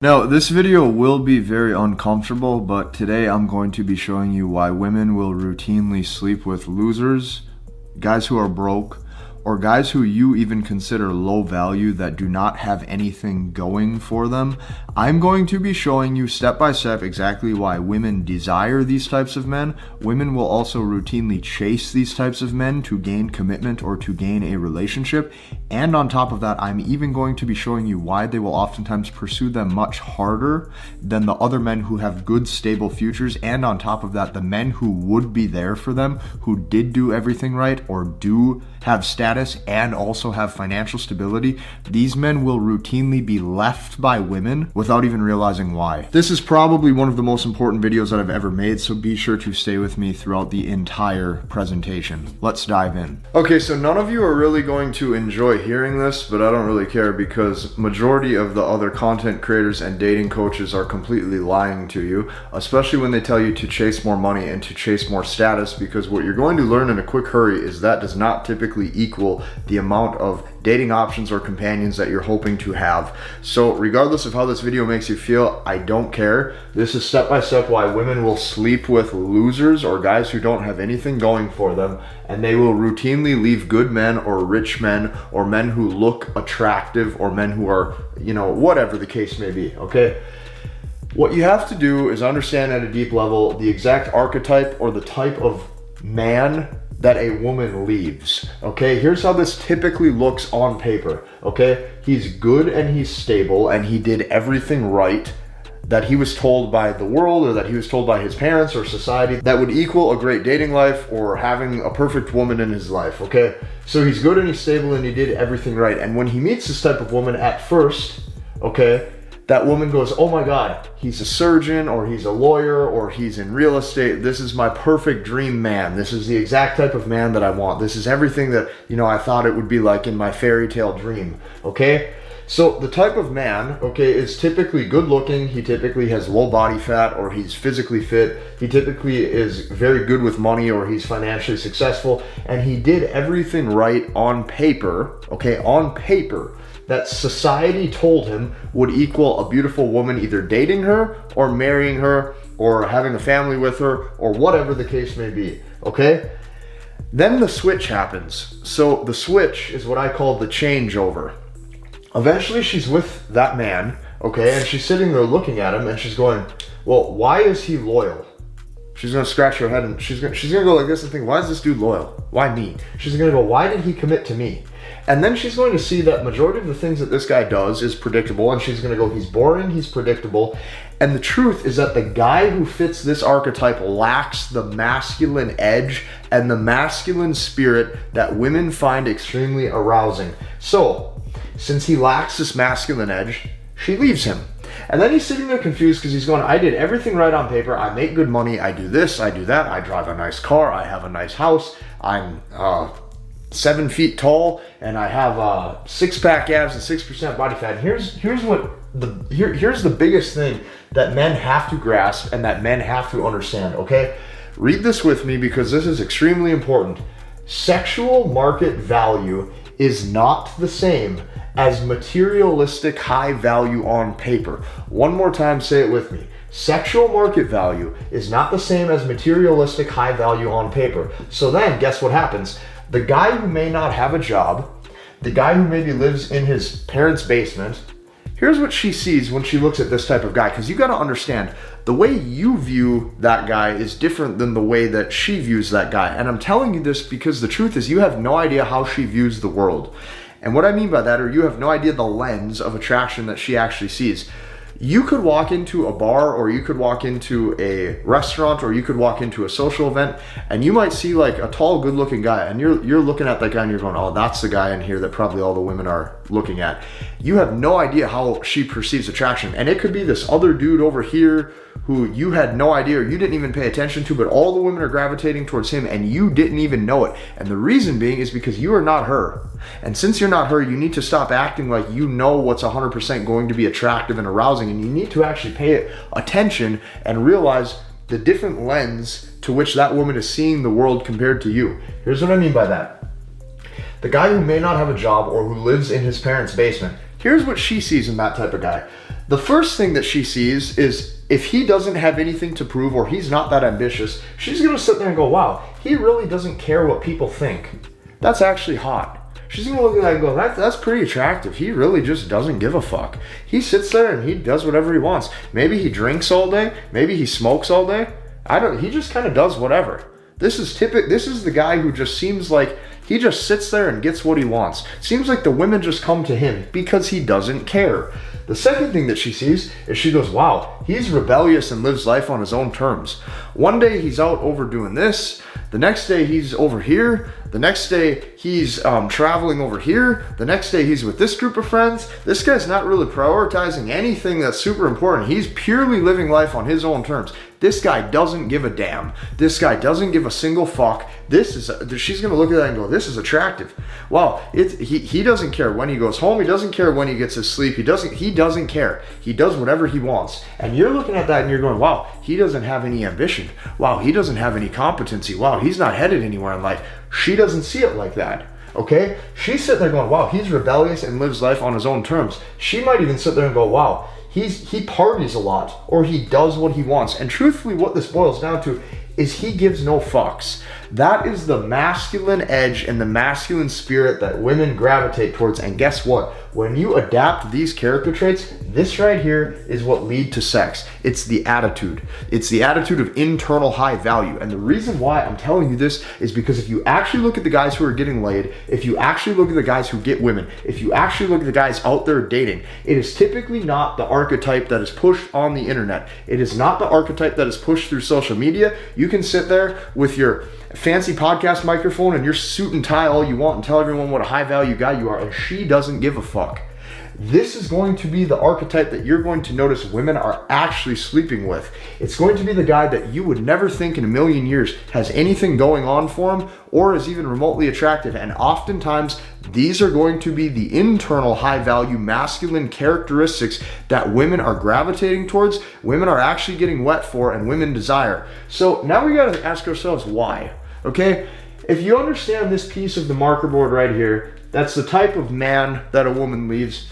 Now, this video will be very uncomfortable, but today I'm going to be showing you why women will routinely sleep with losers, guys who are broke, or guys who you even consider low value that do not have anything going for them. I'm going to be showing you step by step exactly why women desire these types of men. Women will also routinely chase these types of men to gain commitment or to gain a relationship. And on top of that, I'm even going to be showing you why they will oftentimes pursue them much harder than the other men who have good, stable futures. And on top of that, the men who would be there for them, who did do everything right or do have status and also have financial stability, these men will routinely be left by women without even realizing why. This is probably one of the most important videos that I've ever made, so be sure to stay with me throughout the entire presentation. Let's dive in. Okay, so none of you are really going to enjoy hearing this, but I don't really care because majority of the other content creators and dating coaches are completely lying to you, especially when they tell you to chase more money and to chase more status, because what you're going to learn in a quick hurry is that does not typically equal the amount of dating options or companions that you're hoping to have. So regardless of how this video makes you feel, I don't care. This is step by step why women will sleep with losers or guys who don't have anything going for them, and they will routinely leave good men or rich men or men who look attractive or men who are, whatever the case may be, okay? What you have to do is understand at a deep level the exact archetype or the type of man that a woman leaves, okay? Here's how this typically looks on paper, okay? He's good and he's stable and he did everything right that he was told by the world or that he was told by his parents or society that would equal a great dating life or having a perfect woman in his life, okay? So he's good and he's stable and he did everything right. And when he meets this type of woman at first, okay, that woman goes, oh my God, he's a surgeon or he's a lawyer or he's in real estate. This is my perfect dream man. This is the exact type of man that I want. This is everything that, I thought it would be like in my fairy tale dream, okay? So the type of man, okay, is typically good looking. He typically has low body fat or he's physically fit. He typically is very good with money or he's financially successful. And he did everything right on paper, okay, on paper, that society told him would equal a beautiful woman either dating her or marrying her or having a family with her or whatever the case may be, okay? Then the switch happens. So the switch is what I call the changeover. Eventually she's with that man, okay, and she's sitting there looking at him and she's going, well, why is he loyal? She's gonna scratch her head and she's gonna go like this and think, why is this dude loyal? Why me? She's gonna go, why did he commit to me? And then she's going to see that majority of the things that this guy does is predictable, and she's gonna go, he's boring, he's predictable. And the truth is that the guy who fits this archetype lacks the masculine edge and the masculine spirit that women find extremely arousing. So, since he lacks this masculine edge, she leaves him. And then he's sitting there confused because he's going, I did everything right on paper. I make good money. I do this, I do that. I drive a nice car. I have a nice house. I'm 7 feet tall and I have six-pack abs and 6% body fat. And here's the biggest thing that men have to grasp and that men have to understand, okay? Read this with me because this is extremely important. Sexual market value is not the same as materialistic high value on paper. One more time, say it with me. Sexual market value is not the same as materialistic high value on paper. So then, guess what happens? The guy who may not have a job, the guy who maybe lives in his parents' basement, here's what she sees when she looks at this type of guy, because you got to understand, the way you view that guy is different than the way that she views that guy. And I'm telling you this because the truth is you have no idea how she views the world. And what I mean by that, or you have no idea the lens of attraction that she actually sees. You could walk into a bar or you could walk into a restaurant or you could walk into a social event and you might see like a tall, good looking guy and you're looking at that guy and you're going, oh, that's the guy in here that probably all the women are looking at. You have no idea how she perceives attraction. And it could be this other dude over here who you had no idea or you didn't even pay attention to, but all the women are gravitating towards him and you didn't even know it. And the reason being is because you are not her. And since you're not her, you need to stop acting like you know what's 100% going to be attractive and arousing, and you need to actually pay attention and realize the different lens to which that woman is seeing the world compared to you. Here's what I mean by that. The guy who may not have a job or who lives in his parents' basement, here's what she sees in that type of guy. The first thing that she sees is if he doesn't have anything to prove or he's not that ambitious, she's gonna sit there and go, wow, he really doesn't care what people think. That's actually hot. She's gonna look at that and go, that's pretty attractive. He really just doesn't give a fuck. He sits there and he does whatever he wants. Maybe he drinks all day, maybe he smokes all day. He just kind of does whatever. This is the guy who just seems like he just sits there and gets what he wants. Seems like the women just come to him because he doesn't care. The second thing that she sees is she goes, wow, he's rebellious and lives life on his own terms. One day he's out overdoing this. The next day he's over here. The next day he's traveling over here. The next day he's with this group of friends. This guy's not really prioritizing anything that's super important. He's purely living life on his own terms. This guy doesn't give a damn. This guy doesn't give a single fuck. She's gonna look at that and go, this is attractive. Wow, he doesn't care when he goes home. He doesn't care when he gets his sleep. He doesn't care. He does whatever he wants. And you're looking at that and you're going, wow, he doesn't have any ambition. Wow, he doesn't have any competency. Wow, he's not headed anywhere in life. She doesn't see it like that. Okay? She's sitting there going, wow, he's rebellious and lives life on his own terms. She might even sit there and go, wow, he parties a lot, or he does what he wants. And truthfully, what this boils down to is he gives no fucks. That is the masculine edge and the masculine spirit that women gravitate towards. And guess what? When you adapt these character traits, this right here is what lead to sex. It's the attitude. It's the attitude of internal high value. And the reason why I'm telling you this is because if you actually look at the guys who are getting laid, if you actually look at the guys who get women, if you actually look at the guys out there dating, it is typically not the archetype that is pushed on the internet. It is not the archetype that is pushed through social media. You can sit there with your fancy podcast microphone and your suit and tie all you want and tell everyone what a high value guy you are, and she doesn't give a fuck. This is going to be the archetype that you're going to notice women are actually sleeping with. It's going to be the guy that you would never think in a million years has anything going on for him or is even remotely attractive. And oftentimes, these are going to be the internal high value masculine characteristics that women are gravitating towards, women are actually getting wet for, and women desire. So now we got to ask ourselves why. Okay? If you understand this piece of the marker board right here, that's the type of man that a woman leaves.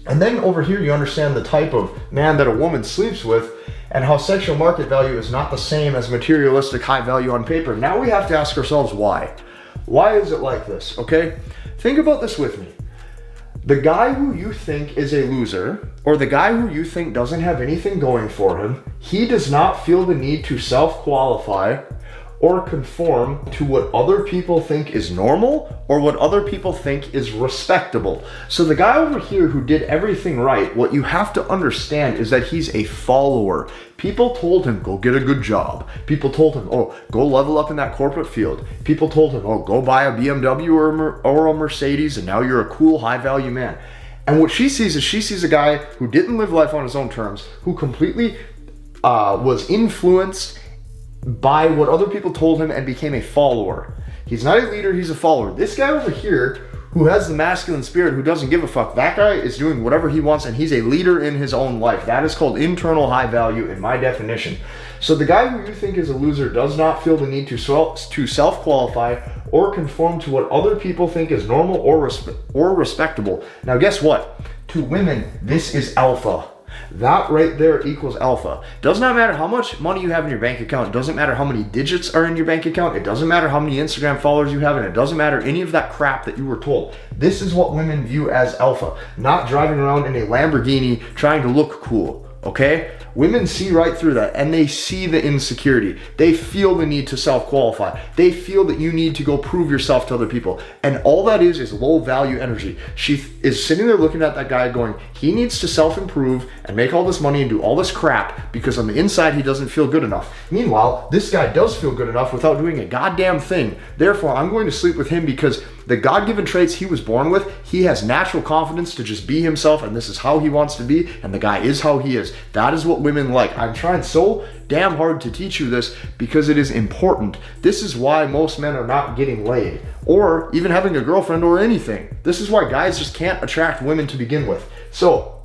And then over here, you understand the type of man that a woman sleeps with and how sexual market value is not the same as materialistic high value on paper. Now we have to ask ourselves why. Why is it like this, okay? Think about this with me. The guy who you think is a loser, or the guy who you think doesn't have anything going for him, he does not feel the need to self-qualify or conform to what other people think is normal or what other people think is respectable. So the guy over here who did everything right, what you have to understand is that he's a follower. People told him, go get a good job. People told him, oh, go level up in that corporate field. People told him, oh, go buy a BMW or a Mercedes, and now you're a cool, high-value man. And what she sees is she sees a guy who didn't live life on his own terms, who completely was influenced by what other people told him and became a follower. He's not a leader, he's a follower. This guy over here who has the masculine spirit, who doesn't give a fuck, that guy is doing whatever he wants and he's a leader in his own life. That is called internal high value in my definition. So the guy who you think is a loser does not feel the need to self-qualify or conform to what other people think is normal or respectable. Now guess what? To women, this is alpha. That right there equals alpha. Does not matter how much money you have in your bank account. It doesn't matter how many digits are in your bank account. It doesn't matter how many Instagram followers you have, and it doesn't matter any of that crap that you were told. This is what women view as alpha. Not driving around in a Lamborghini trying to look cool, okay? Women see right through that, and they see the insecurity. They feel the need to self-qualify. They feel that you need to go prove yourself to other people. And all that is low value energy. She is sitting there looking at that guy going, he needs to self-improve and make all this money and do all this crap because on the inside he doesn't feel good enough. Meanwhile, this guy does feel good enough without doing a goddamn thing. Therefore, I'm going to sleep with him because the God-given traits he was born with, he has natural confidence to just be himself, and this is how he wants to be, and the guy is how he is. That is what women like. I'm trying so damn hard to teach you this because it is important. This is why most men are not getting laid or even having a girlfriend or anything. This is why guys just can't attract women to begin with. So,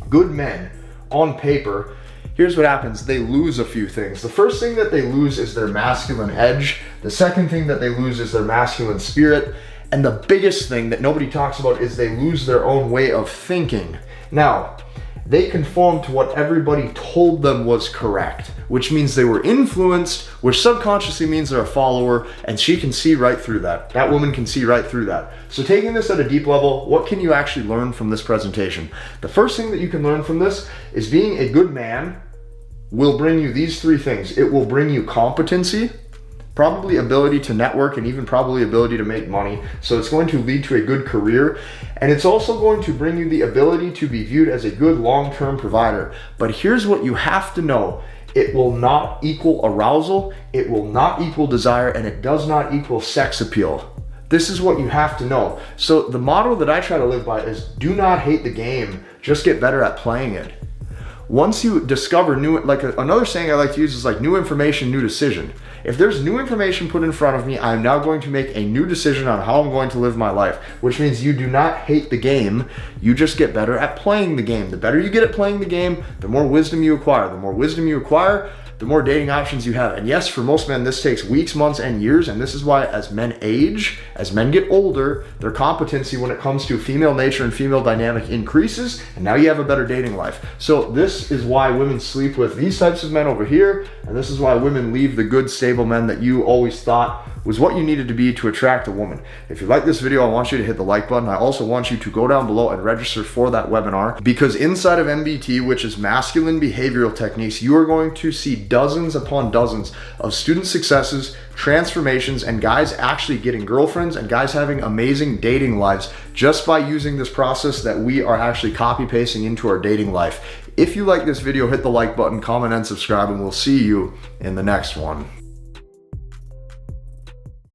good men on paper, here's what happens. They lose a few things. The first thing that they lose is their masculine edge. The second thing that they lose is their masculine spirit. And the biggest thing that nobody talks about is they lose their own way of thinking. Now, they conformed to what everybody told them was correct, which means they were influenced, which subconsciously means they're a follower, and she can see right through that. That woman can see right through that. So taking this at a deep level, what can you actually learn from this presentation? The first thing that you can learn from this is being a good man will bring you these three things. It will bring you competency, probably ability to network, and even probably ability to make money. So it's going to lead to a good career. And it's also going to bring you the ability to be viewed as a good long-term provider. But here's what you have to know. It will not equal arousal, it will not equal desire, and it does not equal sex appeal. This is what you have to know. So the motto that I try to live by is do not hate the game, just get better at playing it. Once you discover new, another saying I like to use is like new information, new decision. If there's new information put in front of me, I'm now going to make a new decision on how I'm going to live my life, which means you do not hate the game, you just get better at playing the game. The better you get at playing the game, the more wisdom you acquire. The more wisdom you acquire, the more dating options you have. And yes, for most men, this takes weeks, months, and years. And this is why as men age, as men get older, their competency when it comes to female nature and female dynamic increases. And now you have a better dating life. So this is why women sleep with these types of men over here. And this is why women leave the good, stable men that you always thought was what you needed to be to attract a woman. If you like this video, I want you to hit the like button. I also want you to go down below and register for that webinar, because inside of MBT, which is masculine behavioral techniques, you are going to see dozens upon dozens of student successes, transformations, and guys actually getting girlfriends and guys having amazing dating lives just by using this process that we are actually copy pasting into our dating life. If you like this video, hit the like button, comment, and subscribe, and we'll see you in the next one.